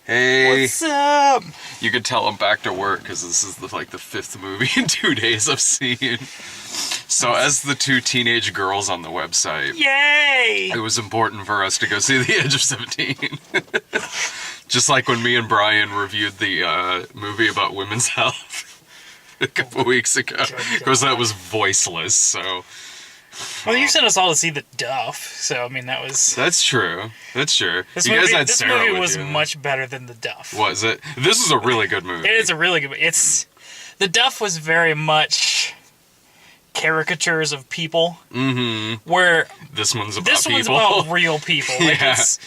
Hey. What's up? You could tell I'm back to work because this is the fifth movie in 2 days I've seen. So as the two teenage girls on the website, Yay! it was important for us to go see The Edge of 17. Just like when me and Brian reviewed the movie about women's health a couple weeks ago. Because that was voiceless, so... Well, you sent us all to see The Duff, so I mean that was. That's true. That's true. This You movie, guys had this Sarah movie with was you. much better than The Duff. Was it? This is a really good movie. It is a really good. It's The Duff was very much caricatures of people. Mm-hmm. Where This one's about this people. one's about real people. Like Yeah. it's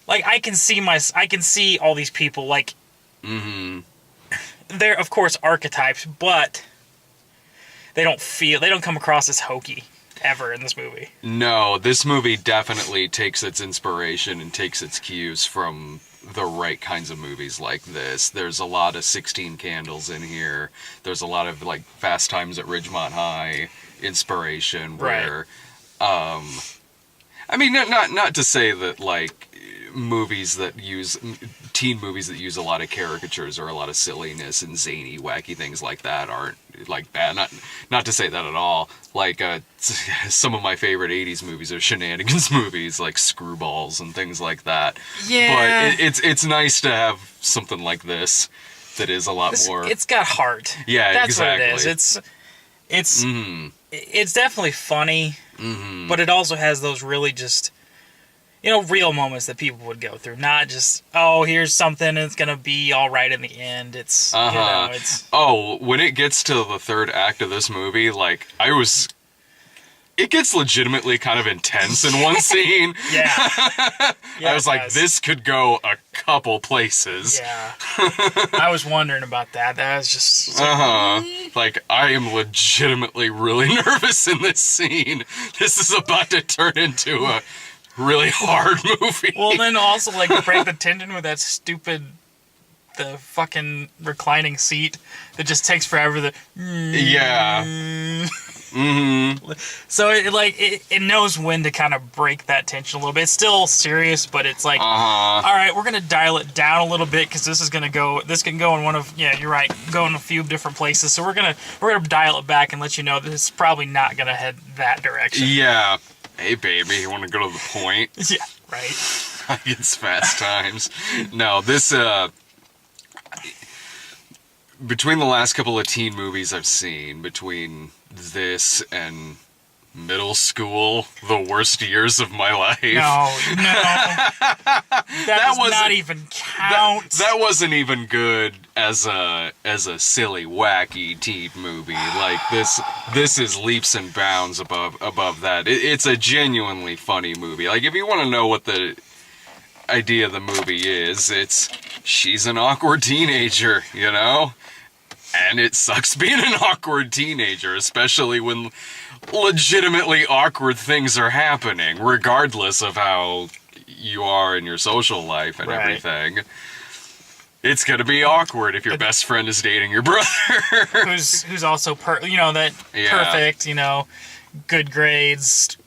like I can see all these people. Like they're of course archetypes, but they don't come across as hokey ever in this movie. No, this movie definitely takes its inspiration and takes its cues from the right kinds of movies like this. There's a lot of 16 Candles in here. There's a lot of like Fast Times at Ridgemont High inspiration where I mean not to say that like teen movies that use a lot of caricatures or a lot of silliness and zany wacky things like that aren't like bad. Not to say that at all. Like some of my favorite 80s movies are shenanigans movies like Screwballs and things like that. Yeah. But it's nice to have something like this that is a lot more. It's got heart. Yeah, That's exactly. what it is. It's definitely funny, but it also has those really just, real moments that people would go through. Not just, oh, here's something and it's gonna be all right in the end. It's it's. Oh, when it gets to the third act of this movie, like it gets legitimately kind of intense in one scene. Yeah. I was like, this could go a couple places. Yeah. I was wondering about that. That was just. Like, I am legitimately really nervous in this scene. This is about to turn into a really hard movie. Well, then also, like, break the tension with that stupid. The fucking reclining seat that just takes forever. Yeah. So it knows when to kind of break that tension a little bit. It's still serious, but it's like, all right, we're gonna dial it down a little bit because this can go in one of you're right, go in a few different places. So we're gonna dial it back and let you know that it's probably not gonna head that direction. Yeah. Hey, baby, you want to go to the point? Yeah, right. It's Fast Times. No, this between the last couple of teen movies I've seen, between this and middle school, the worst years of my life. No. that does not even count. That wasn't even good as a silly, wacky teen movie. Like this is leaps and bounds above that. It's a genuinely funny movie. Like if you want to know what the idea of the movie is, she's an awkward teenager, and it sucks being an awkward teenager, especially when legitimately awkward things are happening, regardless of how you are in your social life and everything. It's gonna be awkward if your best friend is dating your brother. who's also perfect, good grades,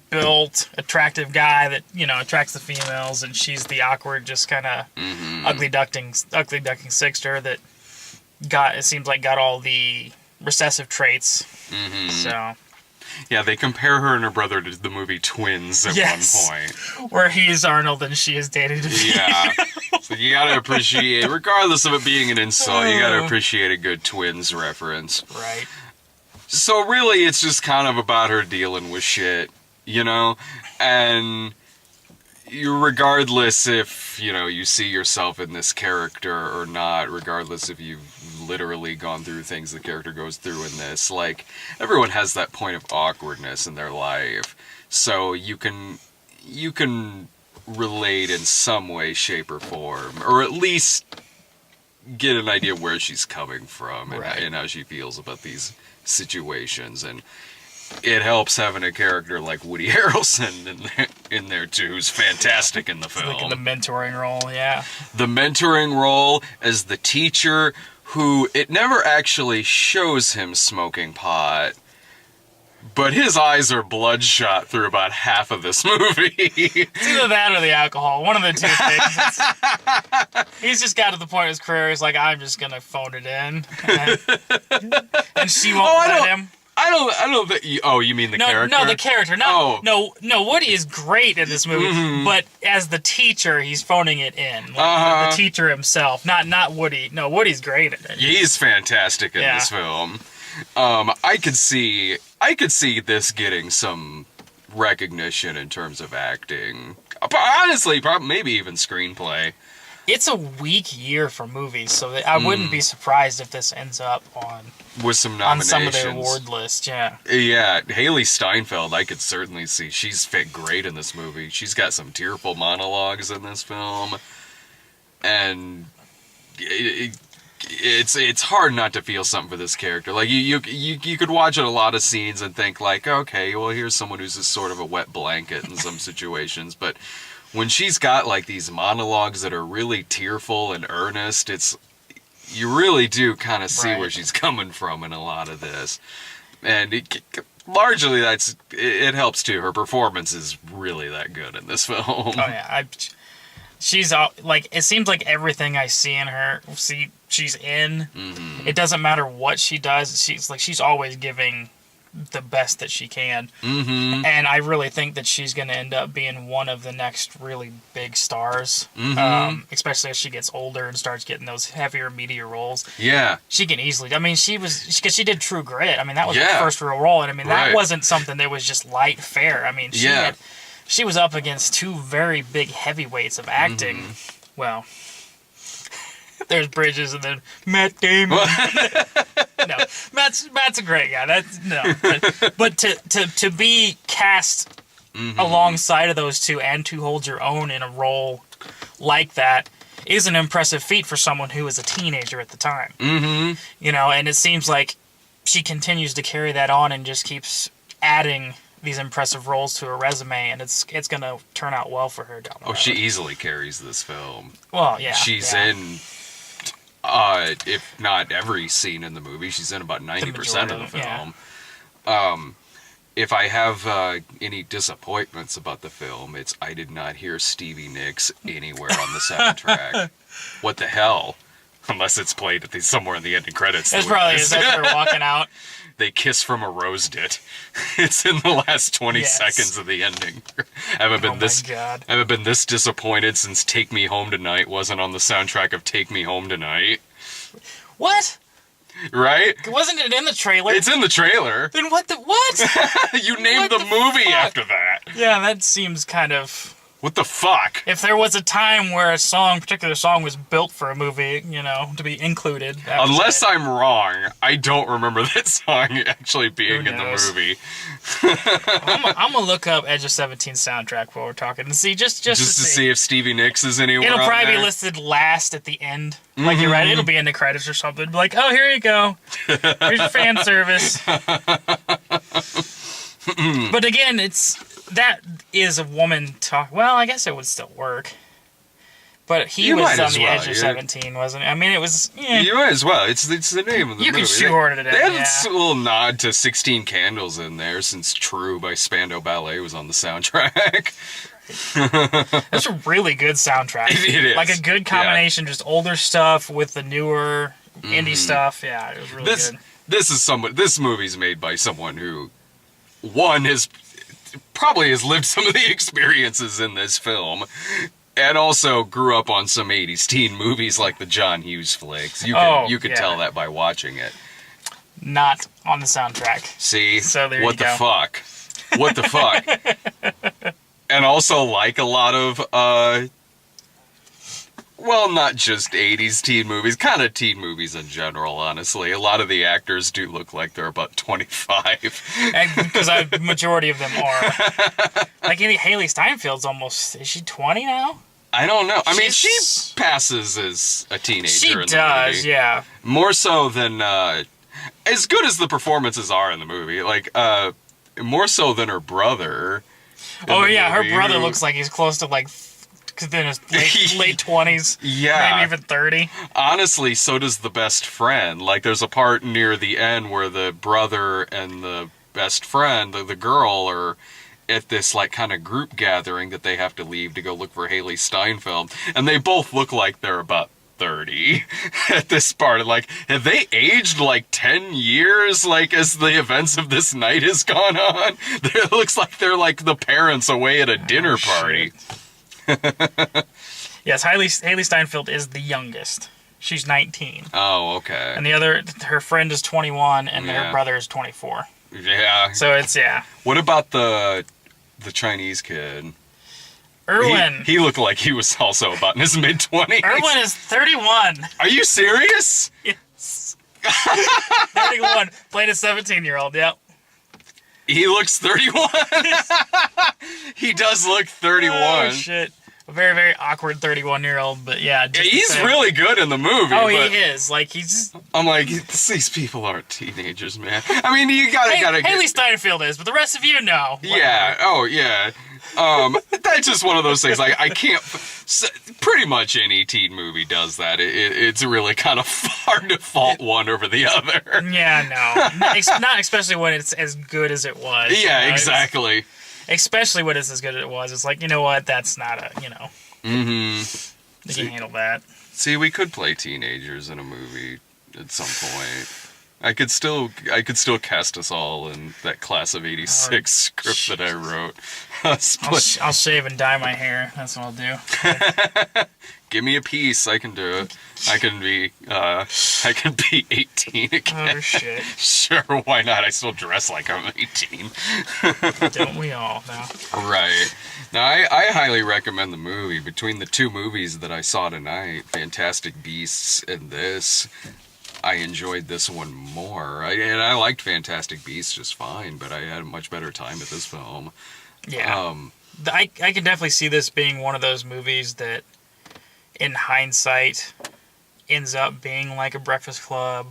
built, attractive guy that, attracts the females, and she's the awkward, just kind of ugly ducking sixter that got all the recessive traits. So yeah, they compare her and her brother to the movie Twins at one point, where he's Arnold and she is Danny DeVito. Yeah, so you gotta appreciate, regardless of it being an insult, you gotta appreciate a good Twins reference. Right. So really, it's just kind of about her dealing with shit, and regardless if, you see yourself in this character or not, regardless if you've literally gone through things the character goes through in this, like, everyone has that point of awkwardness in their life. So you can relate in some way, shape, or form, or at least get an idea where she's coming from and how she feels about these situations. And it helps having a character like Woody Harrelson in there too, who's fantastic in the film. Like in the mentoring role, yeah. The mentoring role as the teacher, who it never actually shows him smoking pot, But his eyes are bloodshot through about half of this movie. It's either that or the alcohol. One of the two things. He's just got to the point of his career. He's like, I'm just gonna phone it in, and she won't let him. I don't think. You mean the character? No, the character. No. Woody is great in this movie, but as the teacher, he's phoning it in. Like, the teacher himself, not Woody. No, Woody's great at it. He's fantastic in this film. I could see this getting some recognition in terms of acting. Honestly, probably maybe even screenplay. It's a weak year for movies, so I wouldn't be surprised if this ends up with some nominations on some of their award lists. Yeah. Yeah, Haley Steinfeld, I could certainly see. She's fit great in this movie. She's got some tearful monologues in this film, and it's hard not to feel something for this character. Like you could watch a lot of scenes and think like, okay, well here's someone who's just sort of a wet blanket in some situations, but when she's got like these monologues that are really tearful and earnest, you really do kind of see where she's coming from in a lot of this, and largely it helps too. Her performance is really that good in this film. Oh yeah, she's like, it seems like everything I see in her, she's in. Mm-hmm. It doesn't matter what she does. She's always giving the best that she can. Mm-hmm. And I really think that she's going to end up being one of the next really big stars, especially as she gets older and starts getting those heavier, meatier roles. Yeah. She can easily, I mean, because she did True Grit. I mean, that was her first real role. And I mean, that wasn't something that was just light fare. I mean, she was up against two very big heavyweights of acting. Mm-hmm. Well, there's Bridges and then Matt Damon. No, Matt's a great guy. But to be cast alongside of those two and to hold your own in a role like that is an impressive feat for someone who was a teenager at the time. Mm-hmm. You know, and it seems like she continues to carry that on and just keeps adding these impressive roles to her resume, and it's going to turn out well for her down the road. She easily carries this film. Well, yeah. She's in, if not every scene in the movie, she's in about 90% of the film. Yeah. If I have any disappointments about the film, it's I did not hear Stevie Nicks anywhere on the soundtrack. What the hell? Unless it's played somewhere in the ending credits. It probably is. As they're walking out. They kiss from a rose dit. It's in the last 20 seconds of the ending. I haven't been this disappointed since Take Me Home Tonight wasn't on the soundtrack of Take Me Home Tonight. What? Right? Wasn't it in the trailer? It's in the trailer. Then what? You named the movie after that. Yeah, that seems kind of... What the fuck? If there was a time where a particular song was built for a movie, to be included. Unless I'm wrong, I don't remember that song actually being in the movie. I'm gonna look up Edge of 17 soundtrack while we're talking and see just to see if Stevie Nicks is anywhere. It'll probably be listed last at the end. Like you're right, it'll be in the credits or something. Be like, oh, here you go. Here's your fan service. But again, that is a woman talk. Well, I guess it would still work. But he was on the Edge of 17, wasn't it? I mean, it was... You might as well. It's the name of the movie. You can shoehorn it in, They had a little nod to 16 Candles in there, since True by Spandau Ballet was on the soundtrack. That's a really good soundtrack. It is. Like a good combination, just older stuff with the newer indie stuff. Yeah, it was really good. This movie's made by someone who, one, probably has lived some of the experiences in this film, and also grew up on some 80s teen movies like the John Hughes flicks. You could tell that by watching it. Not on the soundtrack. See? So there what the fuck? What the fuck? And also like a lot of, well, not just 80s teen movies, kind of teen movies in general, honestly. A lot of the actors do look like they're about 25. Because a majority of them are. Like Haley Steinfeld's almost, is she 20 now? I don't know. I mean, she passes as a teenager in the movie. She does, yeah. More so than, as good as the performances are in the movie, like, more so than her brother. Oh, yeah, her brother looks like he's close to, like, in his late 20s, maybe even 30. Honestly, so does the best friend. Like, there's a part near the end where the brother and the best friend, the girl, are at this like kind of group gathering that they have to leave to go look for Haley Steinfeld, and they both look like they're about 30 at this part. Like, have they aged like 10 years, like, as the events of this night has gone on? It looks like they're like the parents away at a dinner party. Yes, Haley Steinfeld is the youngest. She's 19. Oh, okay. And her friend is 21, and her brother is 24. Yeah. So it's, What about the Chinese kid? Erwin. He looked like he was also about in his mid-20s. Erwin is 31. Are you serious? Yes. 31. Played a 17-year-old, yep. He looks 31. He does look 31. Oh, shit. A very, very awkward 31-year-old, but yeah. He's really good in the movie. Oh, he is. Like, he's just... I'm like, these people aren't teenagers, man. I mean, you gotta Haley Steinfeld is, but the rest of you know. Yeah. Oh, yeah. That's just one of those things. Like, I can't. Pretty much any teen movie does that. It's really kind of hard to fault one over the other. Yeah, no, not especially when it's as good as it was. Yeah, you know? Exactly. Especially when it's as good as it was. It's like, you know what? That's not a, you know. Mm-hmm. You can handle that. See, we could play teenagers in a movie at some point. I could still cast us all in that class of '86 script that I wrote. I'll shave and dye my hair. That's what I'll do. Give me a piece. I can do it. I can be 18 again. Oh shit. Sure, why not? I still dress like I'm 18. Don't we all now? Right. Now, I highly recommend the movie. Between the two movies that I saw tonight, Fantastic Beasts and this, I enjoyed this one more. And I liked Fantastic Beasts just fine, but I had a much better time at this film. Yeah. I can definitely see this being one of those movies that, in hindsight, ends up being like a Breakfast Club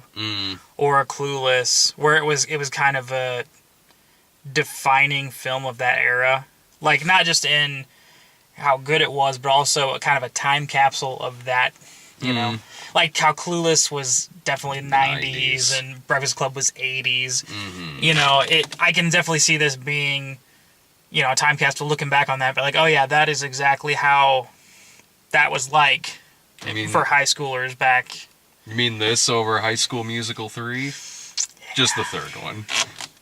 or a Clueless, where it was kind of a defining film of that era. Like, not just in how good it was, but also kind of a time capsule of that, you know? Like how Clueless was definitely 90s and Breakfast Club was 80s. Mm-hmm. You know, I can definitely see this being, you know, a time capsule looking back on that, but like, oh yeah, that is exactly how that was like for high schoolers back. You mean this over High School Musical 3? Yeah. Just the third one.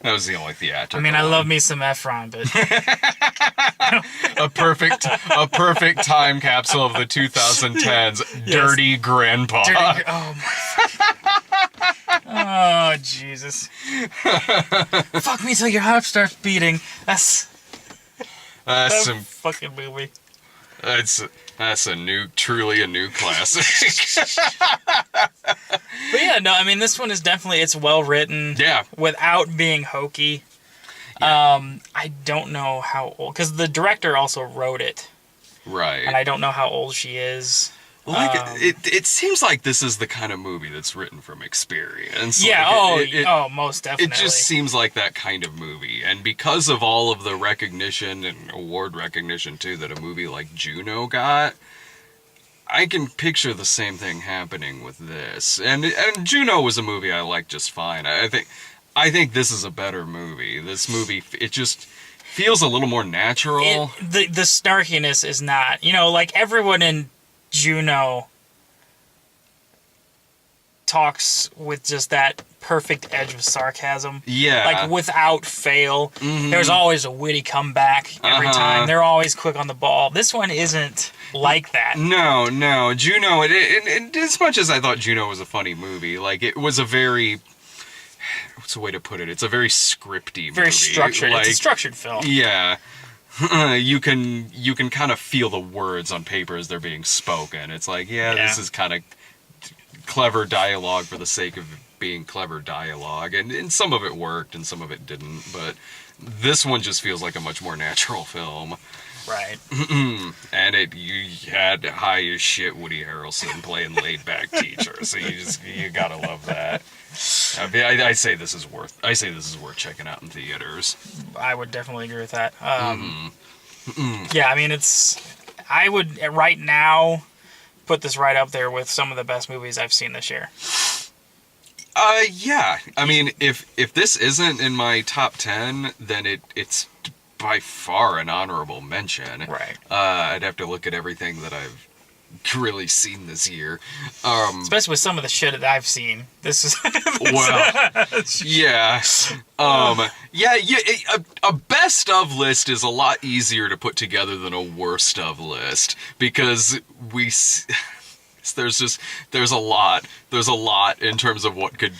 That was the only theatrical. I mean, I love me some Efron, but a perfect time capsule of the 2010s. Yes. Dirty Grandpa. Oh Jesus! Fuck me till your heart starts beating. That's some fucking movie. That's truly a new classic. But yeah, no, I mean, this one is definitely, it's well written. Yeah. Without being hokey. Yeah. I don't know how old, because the director also wrote it. Right. And I don't know how old she is. Like, it seems like this is the kind of movie that's written from experience. Yeah, like most definitely. It just seems like that kind of movie. And because of all of the recognition and award recognition, too, that a movie like Juno got, I can picture the same thing happening with this. And Juno was a movie I liked just fine. I think this is a better movie. This movie, it just feels a little more natural. The snarkiness is not, you know, like everyone in Juno talks with just that perfect edge of sarcasm. Yeah. Like, without fail. Mm-hmm. There's always a witty comeback every time. They're always quick on the ball. This one isn't like that. No. Juno, and as much as I thought Juno was a funny movie, like, it was a very... What's the way to put it? It's a very scripty movie. Very structured. Like, it's a structured film. Yeah. You can kind of feel the words on paper as they're being spoken. It's like, this is kind of clever dialogue for the sake of being clever dialogue, and some of it worked and some of it didn't, but this one just feels like a much more natural film. Right. And you had high as shit Woody Harrelson playing laid back teacher, so you gotta love that. I say this is worth checking out in theaters. I would definitely agree with that. Yeah, I mean, I would right now put this right up there with some of the best movies I've seen this year. Yeah. I mean, if this isn't in my top 10, then it's by far an honorable mention. Right. I'd have to look at everything that I've really seen this year. Especially with some of the shit that I've seen. This is well, yeah. A best of list is a lot easier to put together than a worst of list because there's a lot in terms of what could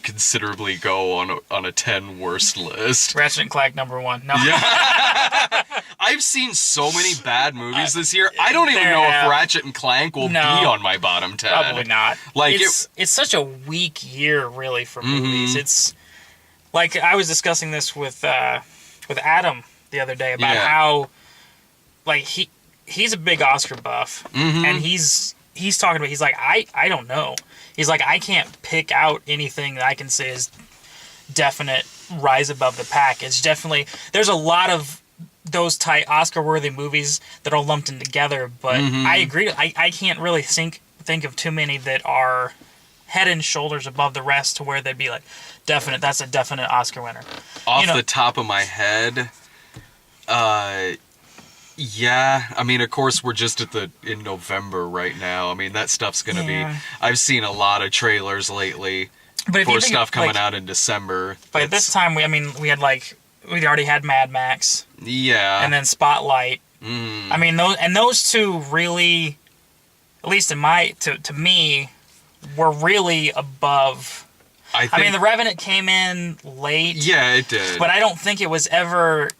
considerably go on a 10 worst list. Ratchet and Clank #1. No. Yeah. I've seen so many bad movies this year. I don't even know if Ratchet and Clank will be on my bottom 10. Probably not. Like it's such a weak year, really, for movies. It's like I was discussing this with Adam the other day about how, like, he's a big Oscar buff, and he's talking about. He's like, I don't know. He's like, I can't pick out anything that I can say is definite rise above the pack. It's definitely, there's a lot of those type Oscar-worthy movies that are lumped in together, but I agree. I can't really think of too many that are head and shoulders above the rest to where they'd be like, that's a definite Oscar winner. Off the top of my head, yeah, I mean, of course, we're just in November right now. I mean, that stuff's gonna be. I've seen a lot of trailers lately for stuff coming out in December. But this time, we already had Mad Max. Yeah. And then Spotlight. I mean, those two really, at least to me, were really above. I mean, The Revenant came in late. Yeah, it did. But I don't think it was ever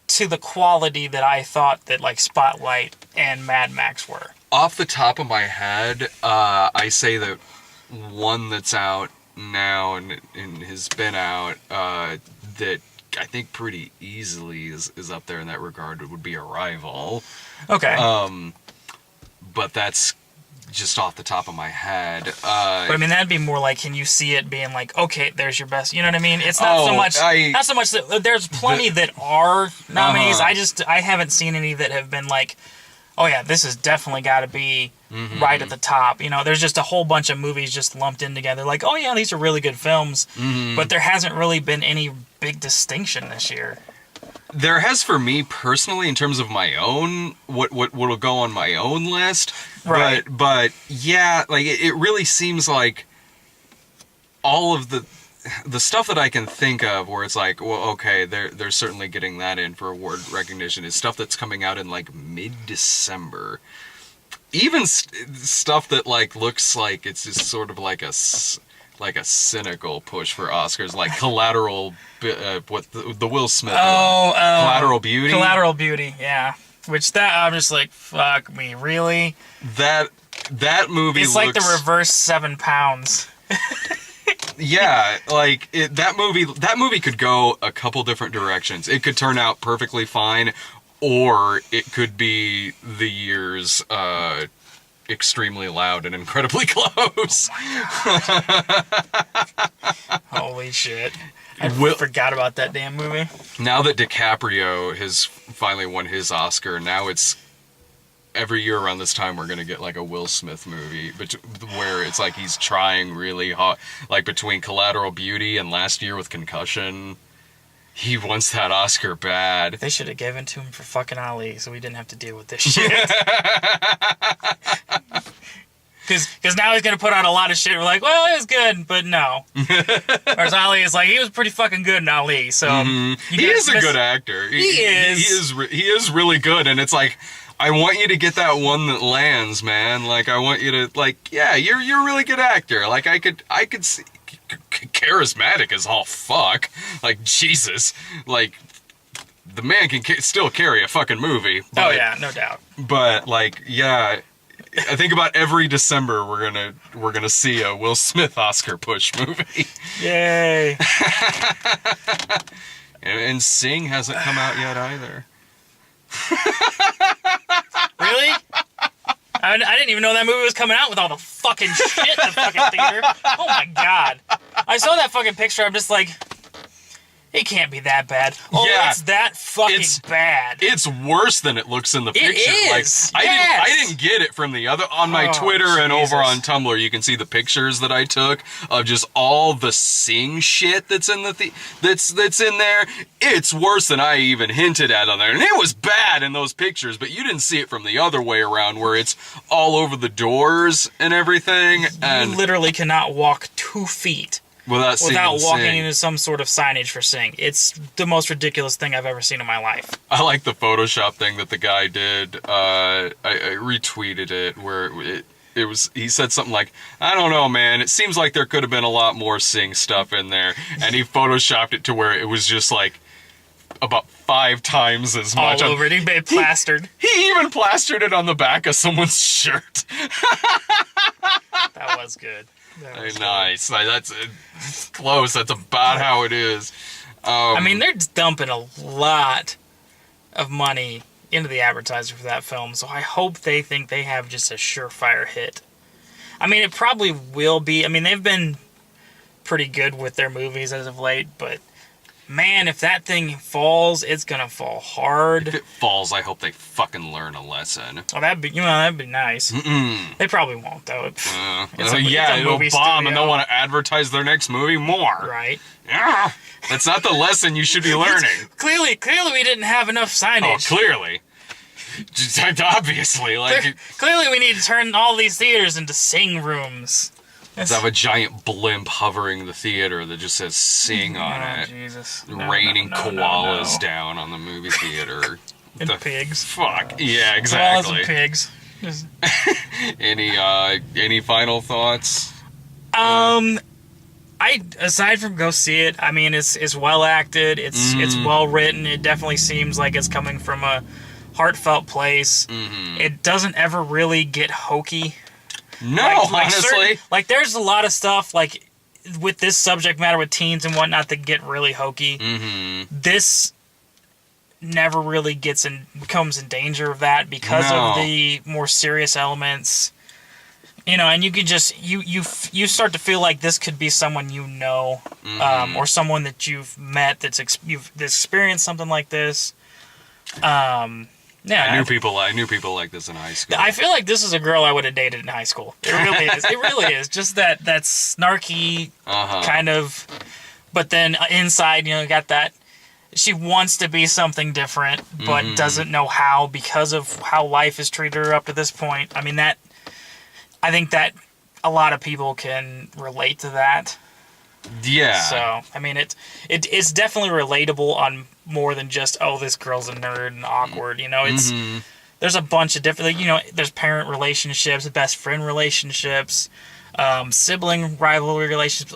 to the quality that I thought that like Spotlight and Mad Max were. Off the top of my head, I say that one that's out now and has been out that I think pretty easily is up there in that regard would be Arrival. Okay. But that's just off the top of my head. But I mean, that'd be more like, can you see it being like, okay, there's your best. You know what I mean? It's not so much that there's plenty that are nominees. I haven't seen any that have been like, oh yeah, this has definitely got to be right at the top. You know, there's just a whole bunch of movies just lumped in together. Like, oh yeah, these are really good films. But there hasn't really been any big distinction this year. There has for me personally, in terms of my own, what'll go on my own list. Right. But yeah, like it really seems like all of the stuff that I can think of where it's like, well, okay, they're certainly getting that in for award recognition is stuff that's coming out in like mid-December. Even stuff that like looks like it's just sort of like a cynical push for Oscars, like Collateral, the Will Smith Collateral Beauty. Collateral Beauty, yeah. Which I'm just like, fuck me, really? That movie it's like the reverse 7 pounds. Yeah, like that movie could go a couple different directions. It could turn out perfectly fine, or it could be the year's extremely loud and incredibly close. Oh holy shit. I forgot about that damn movie. Now that DiCaprio has finally won his Oscar, now it's every year around this time we're going to get like a Will Smith movie where it's like he's trying really hard, like between Collateral Beauty and last year with Concussion. He wants that Oscar bad. They should have given to him for fucking Ali so we didn't have to deal with this shit. Because now he's going to put out a lot of shit. We're like, well, it was good, but no. Whereas Ali is like, he was pretty fucking good in Ali. So he is a good actor. He is really good. And it's like, I want you to get that one that lands, man. Like, I want you to, like, yeah, you're a really good actor. Like, I could see, charismatic as all fuck. Like, Jesus. Like, the man can still carry a fucking movie. But, oh, yeah, no doubt. But, like, yeah, I think about every December we're gonna see a Will Smith Oscar push movie. Yay. And Sing hasn't come out yet either. Really? I didn't even know that movie was coming out with all the fucking shit in the fucking theater. Oh my god. I saw that fucking picture, I'm just like, it can't be that bad. Oh, Yeah, it's that fucking bad. It's worse than it looks in the picture. It is. Like I didn't get it from the other on my Twitter and Jesus. over on Tumblr. You can see the pictures that I took of just all the Sing shit that's in that's in there. It's worse than I even hinted at on there, and it was bad in those pictures. But you didn't see it from the other way around, where it's all over the doors and everything. And you literally cannot walk 2 feet without walking Sing. into some sort of signage for Sing. It's the most ridiculous thing I've ever seen in my life. I like the Photoshop thing that the guy did. I retweeted it where it was. He said something like, "I don't know, man. It seems like there could have been a lot more Sing stuff in there," and he photoshopped it to where it was just like about 5 times as much. All over it. He made plastered. He even plastered it on the back of someone's shirt. That was good. That was good. Nice. That's close. That's about how it is. I mean, they're just dumping a lot of money into the advertiser for that film, so I hope they think they have just a surefire hit. I mean, it probably will be. I mean, they've been pretty good with their movies as of late, but man, if that thing falls, it's gonna fall hard. If it falls, I hope they fucking learn a lesson. Oh, that'd be nice. They probably won't though. It's a it'll movie bomb, and studio. they'll want to advertise their next movie more. Right. Yeah, that's not the lesson you should be learning. Clearly, we didn't have enough Oh, signage. clearly. Just, obviously, like Clearly, we need to turn all these theaters into Sing rooms. let's have a giant blimp hovering the theater that just says "Sing" on Oh, it, Jesus. raining koalas No. down on the movie theater. And pigs. Fuck. Yeah, Koalas exactly. and pigs. Just- Any final thoughts? Aside from go see it, I mean, it's well acted. It's well written. It definitely seems like it's coming from a heartfelt place. It doesn't ever really get hokey. No, honestly. There's a lot of stuff like with this subject matter with teens and whatnot that get really hokey. This never really becomes in danger of that because of the more serious elements. You know, and you could just you start to feel like this could be someone you know, or someone that you've met that's experienced something like this. Yeah, I knew people like this in high school. I feel like this is a girl I would have dated in high school. It really is. It really is. Just that snarky kind of, but then inside, you know, got that. She wants to be something different, but doesn't know how because of how life has treated her up to this point. I mean, I think that a lot of people can relate to that. Yeah. So, I mean, it's definitely relatable on more than just, oh, this girl's a nerd and awkward. You know, there's a bunch of different, you know, there's parent relationships, best friend relationships, sibling rivalry relationships.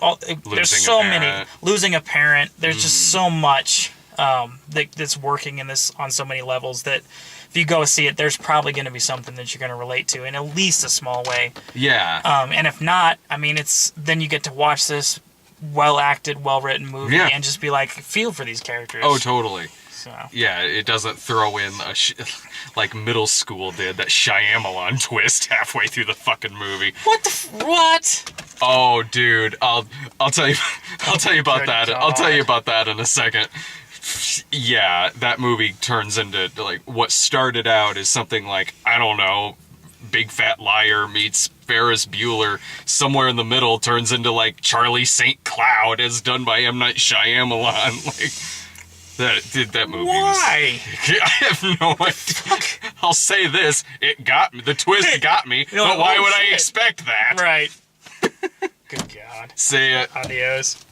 There's so many. Losing a parent. There's just so much that's working in this on so many levels that if you go see it, there's probably going to be something that you're going to relate to in at least a small way. Yeah. And if not, I mean, then you get to watch this well-acted, well-written movie and just be like, feel for these characters. Oh, totally. So. Yeah, it doesn't throw in like middle school did, that Shyamalan twist halfway through the fucking movie. What? Oh, dude, I'll tell you about Good that. God. I'll tell you about that in a second. Yeah, that movie turns into like what started out as something like, I don't know, Big Fat Liar meets Ferris Bueller. Somewhere in the middle turns into like Charlie St. Cloud, as done by M. Night Shyamalan. Like that movie. Why? I have no idea. I'll say this: it got me. The twist got me. You're But like, why oh, would I shit. expect that? Right. Good God. Say it. Adios.